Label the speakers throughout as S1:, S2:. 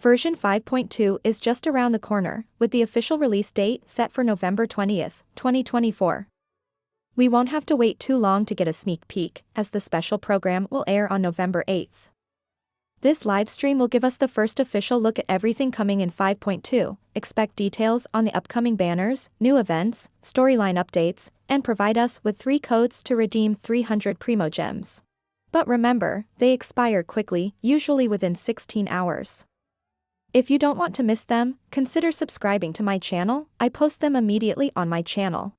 S1: Version 5.2 is just around the corner, with the official release date set for November 20th, 2024. We won't have to wait too long to get a sneak peek, as the special program will air on November 8th. This livestream will give us the first official look at everything coming in 5.2, expect details on the upcoming banners, new events, storyline updates, and provide us with 3 codes to redeem 300 Primo Gems. But remember, they expire quickly, usually within 16 hours. If you don't want to miss them, consider subscribing to my channel. I post them immediately on my channel.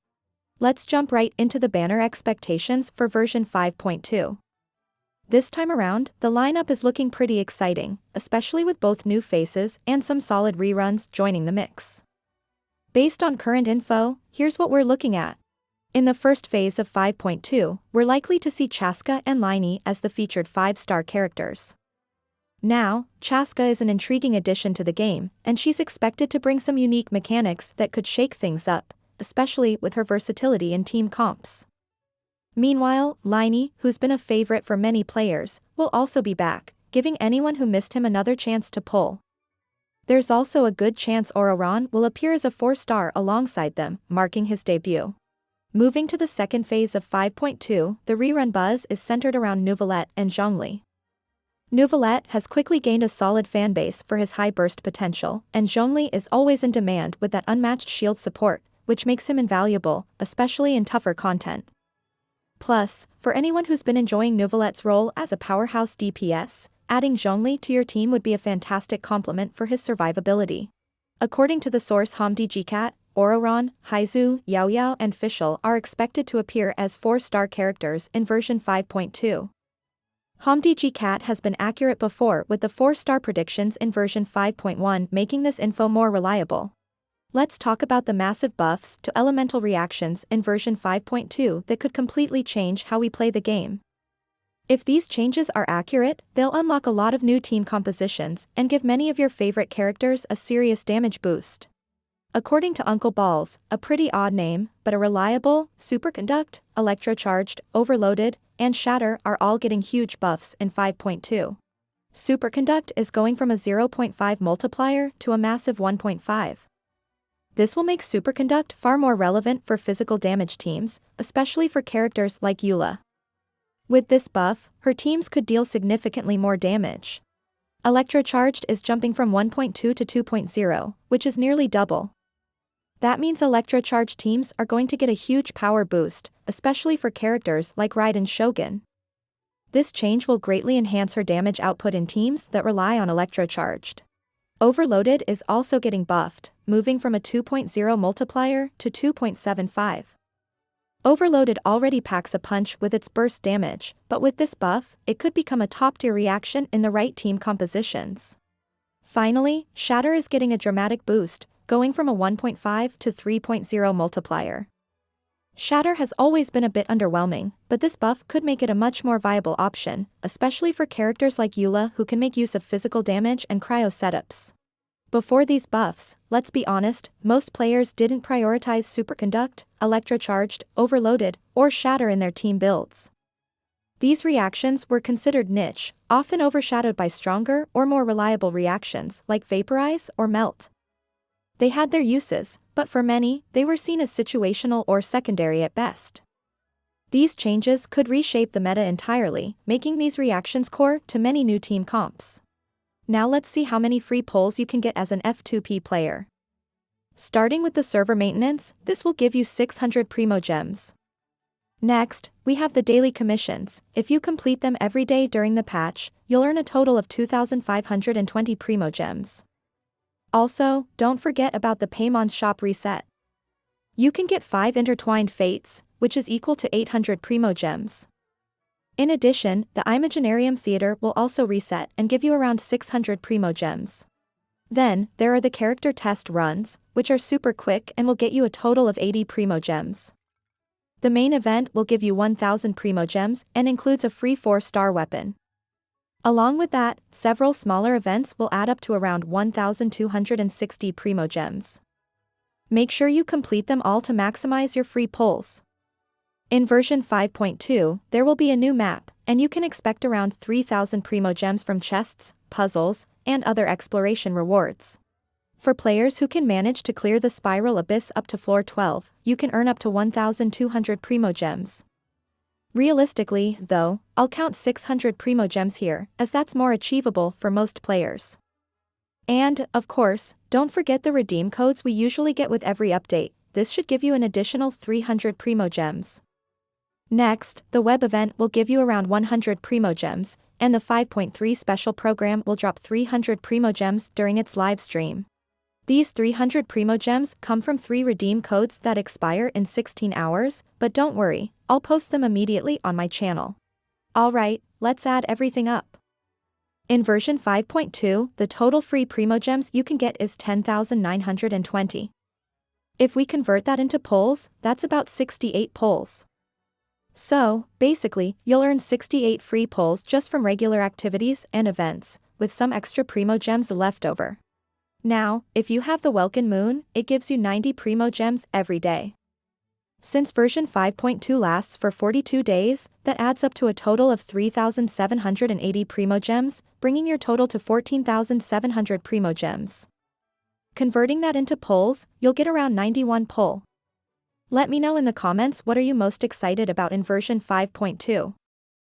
S1: Let's jump right into the banner expectations for version 5.2. This time around, the lineup is looking pretty exciting, especially with both new faces and some solid reruns joining the mix. Based on current info, here's what we're looking at. In the first phase of 5.2, we're likely to see Chasca and Lyney as the featured 5-star characters. Now, Chasca is an intriguing addition to the game, and she's expected to bring some unique mechanics that could shake things up, especially with her versatility in team comps. Meanwhile, Lyney, who's been a favorite for many players, will also be back, giving anyone who missed him another chance to pull. There's also a good chance Ororon will appear as a 4-star alongside them, marking his debut. Moving to the second phase of 5.2, the rerun buzz is centered around Neuvillette and Zhongli. Neuvillette has quickly gained a solid fanbase for his high burst potential, and Zhongli is always in demand with that unmatched shield support, which makes him invaluable, especially in tougher content. Plus, for anyone who's been enjoying Neuvillette's role as a powerhouse DPS, adding Zhongli to your team would be a fantastic complement for his survivability. According to the source HomDGcat, Ororon, Heizou, Yaoyao and fischl are expected to appear as 4-star characters in version 5.2. HomDGcat has been accurate before with the 4-star predictions in version 5.1, making this info more reliable. Let's talk about the massive buffs to elemental reactions in version 5.2 that could completely change how we play the game. If these changes are accurate, they'll unlock a lot of new team compositions and give many of your favorite characters a serious damage boost. According to Uncle Balls, a pretty odd name, but a reliable, superconduct, electrocharged, overloaded, and shatter are all getting huge buffs in 5.2. Superconduct is going from a 0.5 multiplier to a massive 1.5. This will make Superconduct far more relevant for physical damage teams, especially for characters like Eula. With this buff, her teams could deal significantly more damage. Electrocharged is jumping from 1.2 to 2.0, which is nearly double. That means electrocharged teams are going to get a huge power boost, especially for characters like Raiden Shogun. This change will greatly enhance her damage output in teams that rely on electrocharged. Overloaded is also getting buffed, moving from a 2.0 multiplier to 2.75. Overloaded already packs a punch with its burst damage, but with this buff, it could become a top-tier reaction in the right team compositions. Finally, Shatter is getting a dramatic boost, going from a 1.5 to 3.0 multiplier. Shatter has always been a bit underwhelming, but this buff could make it a much more viable option, especially for characters like Eula who can make use of physical damage and cryo setups. Before these buffs, let's be honest, most players didn't prioritize Superconduct, Electrocharged, Overloaded, or Shatter in their team builds. These reactions were considered niche, often overshadowed by stronger or more reliable reactions like Vaporize or Melt. They had their uses, but for many, they were seen as situational or secondary at best. These changes could reshape the meta entirely, making these reactions core to many new team comps. Now let's see how many free pulls you can get as an F2P player. Starting with the server maintenance, this will give you 600 Primo Gems. Next, we have the daily commissions. If you complete them every day during the patch, you'll earn a total of 2,520 Primo Gems. Also, don't forget about the Paymon's shop reset. You can get 5 intertwined fates, which is equal to 800 Primo Gems. In addition, the Imaginarium Theater will also reset and give you around 600 Primo Gems. Then, there are the character test runs, which are super quick and will get you a total of 80 Primo Gems. The main event will give you 1,000 Primo Gems and includes a free 4-star weapon. Along with that, several smaller events will add up to around 1,260 Primo Gems. Make sure you complete them all to maximize your free pulls. In version 5.2, there will be a new map, and you can expect around 3,000 Primo Gems from chests, puzzles, and other exploration rewards. For players who can manage to clear the spiral abyss up to floor 12, you can earn up to 1,200 primogems. Realistically, though, I'll count 600 primogems here, as that's more achievable for most players. And, of course, don't forget the redeem codes we usually get with every update. This should give you an additional 300 primogems. Next, the web event will give you around 100 primogems, and the 5.3 special program will drop 300 primogems during its live stream. These 300 primogems come from 3 redeem codes that expire in 16 hours, but don't worry, I'll post them immediately on my channel. Alright, let's add everything up. In version 5.2, the total free primogems you can get is 10,920. If we convert that into poles, that's about 68 poles. So, basically, you'll earn 68 free poles just from regular activities and events, with some extra primogems left over. Now, if you have the Welkin Moon, it gives you 90 primogems every day. Since version 5.2 lasts for 42 days, that adds up to a total of 3,780 primogems, bringing your total to 14,700 primogems. Converting that into poles, you'll get around 91 pole. Let me know in the comments what are you most excited about in version 5.2.